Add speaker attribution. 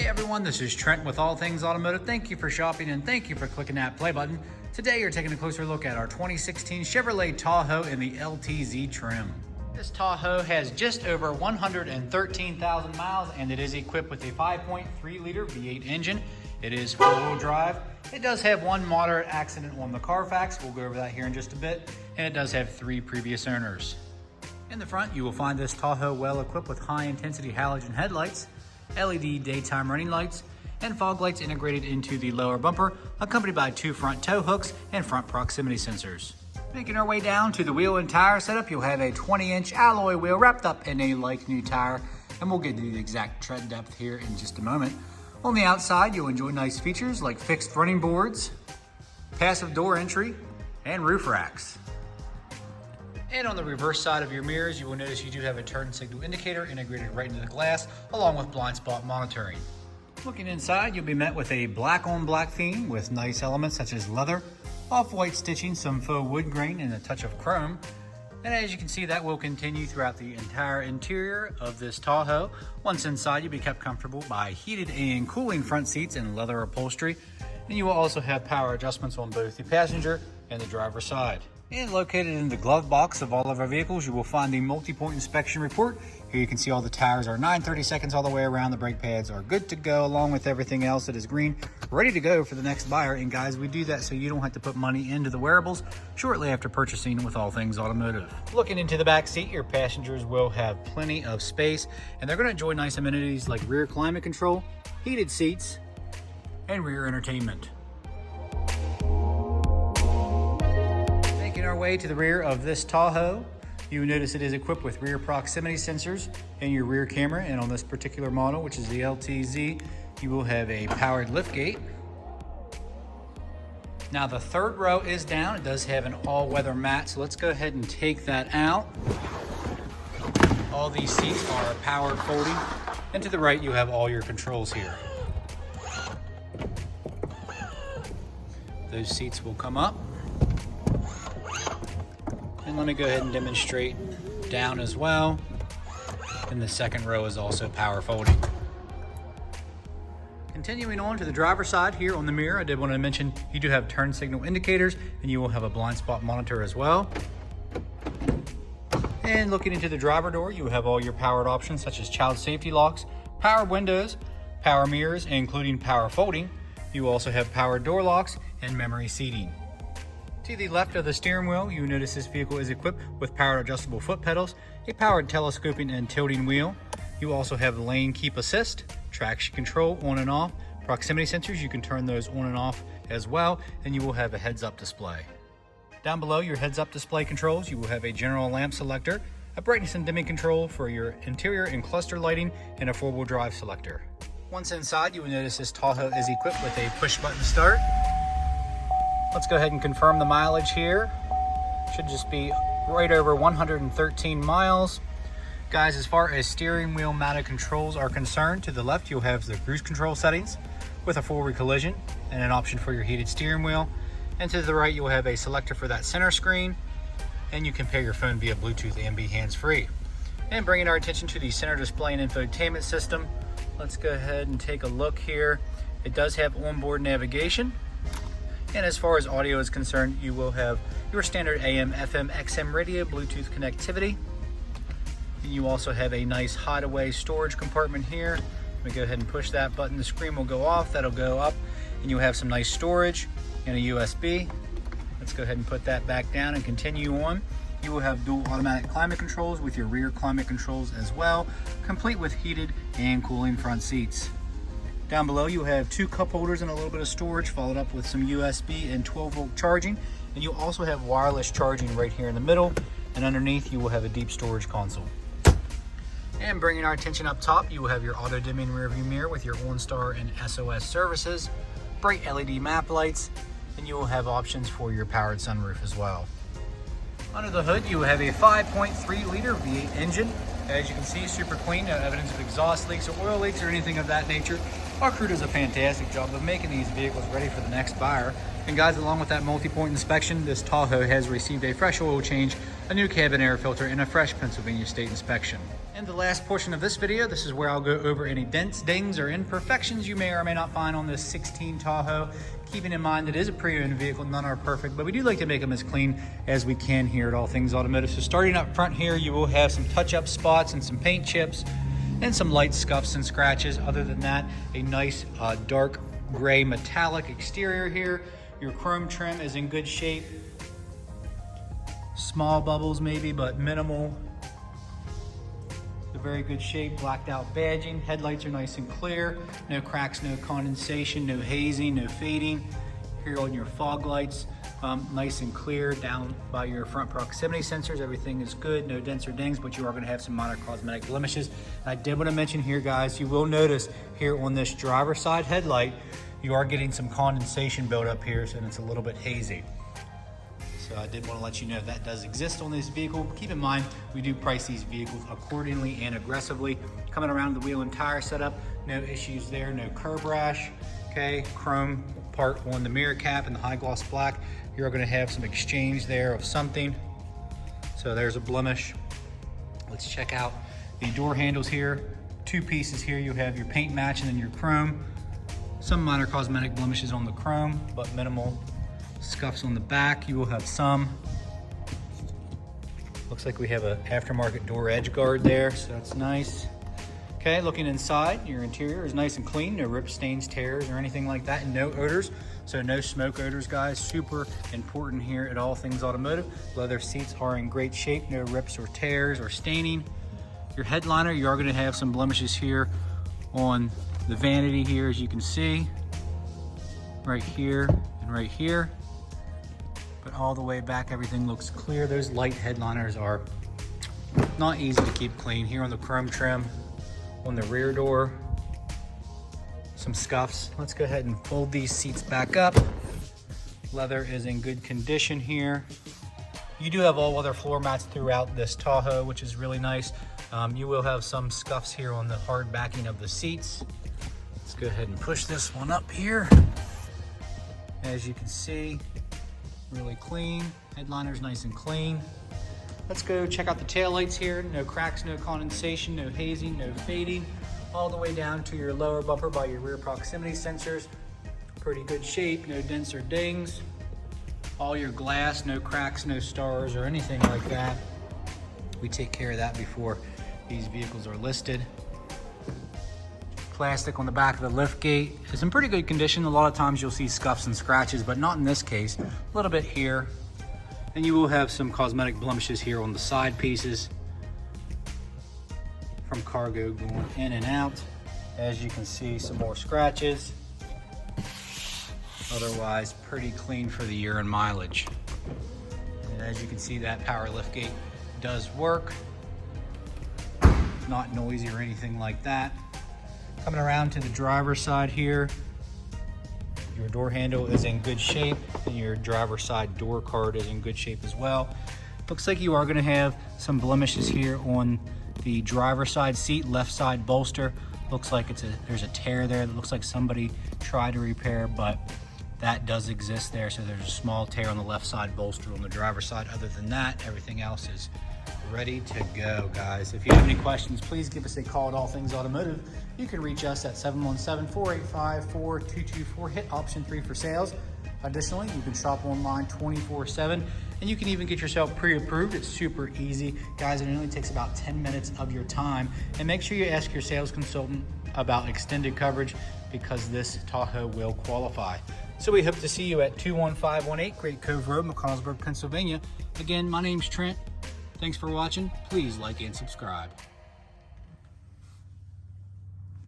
Speaker 1: everyone, this is Trent with All Things Automotive. Thank you for shopping and thank you for clicking that play button. Today you're taking a closer look at our 2016 Chevrolet Tahoe in the LTZ trim. This Tahoe has just over 113,000 miles and it is equipped with a 5.3 liter V8 engine. It is four-wheel drive. It does have one moderate accident on the Carfax. We'll go over that here in just a bit. And it does have 3 previous owners. In the front, you will find this Tahoe well equipped with high-intensity halogen headlights, LED daytime running lights, and fog lights integrated into the lower bumper, accompanied by 2 front tow hooks and front proximity sensors. Making our way down to the wheel and tire setup, you'll have a 20-inch alloy wheel wrapped up in a like-new tire, and we'll get to the exact tread depth here in just a moment. On the outside, you'll enjoy nice features like fixed running boards, passive door entry, and roof racks. And on the reverse side of your mirrors, you will notice you do have a turn signal indicator integrated right into the glass, along with blind spot monitoring. Looking inside, you'll be met with a black on black theme with nice elements such as leather, off-white stitching, some faux wood grain, and a touch of chrome. And as you can see, that will continue throughout the entire interior of this Tahoe. Once inside, you'll be kept comfortable by heated and cooling front seats and leather upholstery. And you will also have power adjustments on both the passenger and the driver's side. And located in the glove box of all of our vehicles, you will find the multi-point inspection report. Here you can see all the tires are 9/30 seconds all the way around. The brake pads are good to go, along with everything else that is green, ready to go for the next buyer. And guys, we do that so you don't have to put money into the wearables shortly after purchasing with All Things Automotive. Looking into the back seat, your passengers will have plenty of space, and they're gonna enjoy nice amenities like rear climate control, heated seats, and rear entertainment. Making our way to the rear of this Tahoe, you notice it is equipped with rear proximity sensors and your rear camera. And on this particular model, which is the LTZ, you will have a powered liftgate. Now the third row is down. It does have an all-weather mat, so let's go ahead and take that out. All these seats are powered folding, and to the right you have all your controls here. Those seats will come up. And let me go ahead and demonstrate down as well. And the second row is also power folding. Continuing on to the driver's side here on the mirror, I did want to mention you do have turn signal indicators and you will have a blind spot monitor as well. And looking into the driver door, you have all your powered options such as child safety locks, power windows, power mirrors, including power folding. You also have power door locks and memory seating. To the left of the steering wheel, you notice this vehicle is equipped with powered adjustable foot pedals, a powered telescoping and tilting wheel. You also have lane keep assist, traction control on and off, proximity sensors, you can turn those on and off as well, and you will have a heads-up display. Down below your heads-up display controls, you will have a general lamp selector, a brightness and dimming control for your interior and cluster lighting, and a four-wheel drive selector. Once inside, you will notice this Tahoe is equipped with a push-button start. Let's go ahead and confirm the mileage here. Should just be right over 113 miles. Guys, as far as steering wheel mounted controls are concerned, to the left you'll have the cruise control settings with a forward collision and an option for your heated steering wheel. And to the right you'll have a selector for that center screen, and you can pair your phone via Bluetooth and be hands-free. And bringing our attention to the center display and infotainment system, let's go ahead and take a look here. It does have onboard navigation. And as far as audio is concerned, you will have your standard AM, FM, XM radio, Bluetooth connectivity. And you also have a nice hideaway storage compartment here. Let me go ahead and push that button. The screen will go off, that'll go up, and you'll have some nice storage and a USB. Let's go ahead and put that back down and continue on. You will have dual automatic climate controls with your rear climate controls as well, complete with heated and cooling front seats. Down below you have 2 cup holders and a little bit of storage, followed up with some USB and 12-volt charging. And you also have wireless charging right here in the middle, and underneath you will have a deep storage console. And bringing our attention up top, you will have your auto dimming rear view mirror with your OnStar and SOS services, bright LED map lights, and you will have options for your powered sunroof as well. Under the hood, you will have a 5.3 liter V8 engine. As you can see, super clean, no evidence of exhaust leaks or oil leaks or anything of that nature. Our crew does a fantastic job of making these vehicles ready for the next buyer. And guys, along with that multi-point inspection, this Tahoe has received a fresh oil change, a new cabin air filter, and a fresh Pennsylvania state inspection. In the last portion of this video, this is where I'll go over any dents, dings, or imperfections you may or may not find on this 16 Tahoe. Keeping in mind that it is a pre-owned vehicle, none are perfect, but we do like to make them as clean as we can here at All Things Automotive. So starting up front here, you will have some touch-up spots and some paint chips and some light scuffs and scratches. Other than that, a nice dark gray metallic exterior here. Your chrome trim is in good shape. Small bubbles maybe, but minimal. Very good shape, blacked out badging. Headlights are nice and clear. No cracks, no condensation, no hazing, no fading. Here on your fog lights, nice and clear. Down by your front proximity sensors, everything is good. No dents or dings, but you are going to have some minor cosmetic blemishes. And I did want to mention here, guys, you will notice here on this driver's side headlight, you are getting some condensation buildup here, so it's a little bit hazy. So I did want to let you know that does exist on this vehicle. Keep in mind, we do price these vehicles accordingly and aggressively. Coming around the wheel and tire setup, no issues there, no curb rash. Okay, chrome part on the mirror cap and the high gloss black. You're going to have some exchange there of something. So there's a blemish. Let's check out the door handles here. Two pieces here. You have your paint match and then your chrome. Some minor cosmetic blemishes on the chrome, but minimal scuffs on the back. You will have some. Looks like we have an aftermarket door edge guard there, so that's nice. Okay, looking inside, your interior is nice and clean. No rips, stains, tears, or anything like that, and no odors. So no smoke odors, guys. Super important here at All Things Automotive. Leather seats are in great shape. No rips or tears or staining. Your headliner, you are going to have some blemishes here on the vanity here, as you can see. Right here and right here. But all the way back, everything looks clear. Those light headliners are not easy to keep clean. Here on the chrome trim, on the rear door, some scuffs. Let's go ahead and fold these seats back up. Leather is in good condition here. You do have all weather floor mats throughout this Tahoe, which is really nice. You will have some scuffs here on the hard backing of the seats. Let's go ahead and push this one up here. As you can see, really clean. Headliner's nice and clean. Let's go check out the taillights here. No cracks, no condensation, no hazing, no fading. All the way down to your lower bumper by your rear proximity sensors. Pretty good shape, no dents or dings. All your glass, no cracks, no stars or anything like that. We take care of that before these vehicles are listed. Plastic on the back of the lift gate is in pretty good condition. A lot of times you'll see scuffs and scratches, but not in this case. A little bit here. And you will have some cosmetic blemishes here on the side pieces from cargo going in and out. As you can see, some more scratches. Otherwise, pretty clean for the year and mileage. And as you can see, that power lift gate does work. Not noisy or anything like that. Coming around to the driver's side here, your door handle is in good shape and your driver's side door card is in good shape as well. Looks like you are going to have some blemishes here on the driver's side seat, left side bolster. Looks like there's a tear there that looks like somebody tried to repair, but that does exist there. So there's a small tear on the left side bolster on the driver's side. Other than that, everything else is ready to go, guys. If you have any questions, please give us a call at All Things Automotive. You can reach us at 717-485-4224. Hit option 3 for sales. Additionally, you can shop online 24/7, and you can even get yourself pre-approved. It's super easy, guys, and it only takes about 10 minutes of your time. And make sure you ask your sales consultant about extended coverage, because this Tahoe will qualify. So we hope to see you at 21518 Great Cove Road, McConnellsburg, Pennsylvania. Again, my name's Trent. Thanks for watching. Please like and subscribe.